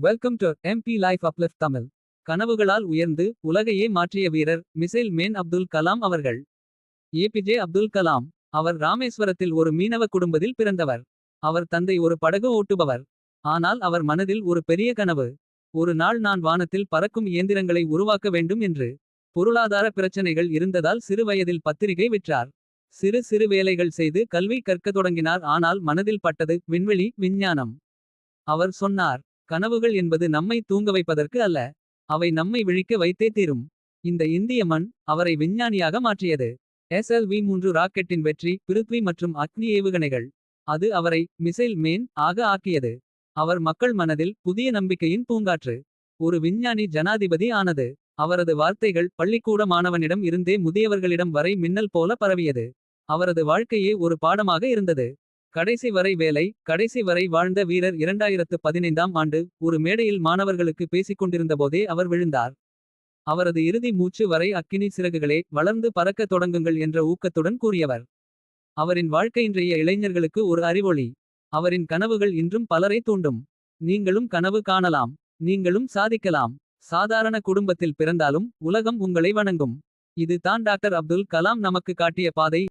Welcome to MP life uplift Tamil. கனவுகளால் உயர்ந்து உலகையே மாற்றிய வீரர் மிசைல் மேன் அப்துல் கலாம் அவர்கள். ஏபிஜே அப்துல் கலாம். அவர் ராமேஸ்வரத்தில் ஒரு மீனவ குடும்பத்தில் பிறந்தவர். அவர் தந்தை ஒரு படகு ஓட்டுபவர். ஆனால் அவர் மனதில் ஒரு பெரிய கனவு. ஒரு நாள் நான் வானத்தில் பறக்கும் இயந்திரங்களை உருவாக்க வேண்டும் என்று. பொருளாதார பிரச்சனைகள் இருந்ததால் சிறு வயதில் பத்திரிகை விற்றார். சிறு சிறு வேலைகள் செய்து கல்வி கற்கத் தொடங்கினார். ஆனால் மனதில் பட்டது விண்வெளி விஞ்ஞானம். அவர் சொன்னார், கனவுகள் என்பது நம்மை தூங்க வைப்பதற்கு அல்ல. அவை நம்மை விழிக்க வைத்தே தீரும். இந்த இந்திய மண் அவரை விஞ்ஞானியாக மாற்றியது. SLV-3 ராக்கெட்டின் வெற்றி பிருத்வி மற்றும் அக்னி ஏவுகணைகள். அது அவரை மிசைல் மேன் ஆக ஆக்கியது. அவர் மக்கள் மனதில் புதிய நம்பிக்கையின் பூங்காற்று. ஒரு விஞ்ஞானி ஜனாதிபதி ஆனது. அவரது வார்த்தைகள் பள்ளிக்கூட மாணவனிடம் இருந்தே முதியவர்களிடம் வரை மின்னல் போல பரவியது. அவரது வாழ்க்கையே ஒரு பாடமாக இருந்தது. கடைசி வரை வேலை கடைசி வரை வாழ்ந்த வீரர் 2015ஆம் ஆண்டு. ஒரு மேடையில் மாணவர்களுக்கு பேசிக் கொண்டிருந்தபோதே அவர் விழுந்தார். அவரது இறுதி மூச்சு வரை அக்கினி சிறகுகளே வளர்ந்து பறக்கத் தொடங்குங்கள் என்ற ஊக்கத்துடன் கூறியவர். அவரின் வாழ்க்கை இன்றைய இளைஞர்களுக்கு ஒரு அறிவொளி. அவரின் கனவுகள் இன்றும் பலரை தூண்டும். நீங்களும் கனவு காணலாம். நீங்களும் சாதிக்கலாம். சாதாரண குடும்பத்தில் பிறந்தாலும் உலகம் உங்களை வணங்கும். இது தான் டாக்டர் அப்துல் கலாம் நமக்கு காட்டிய பாதை.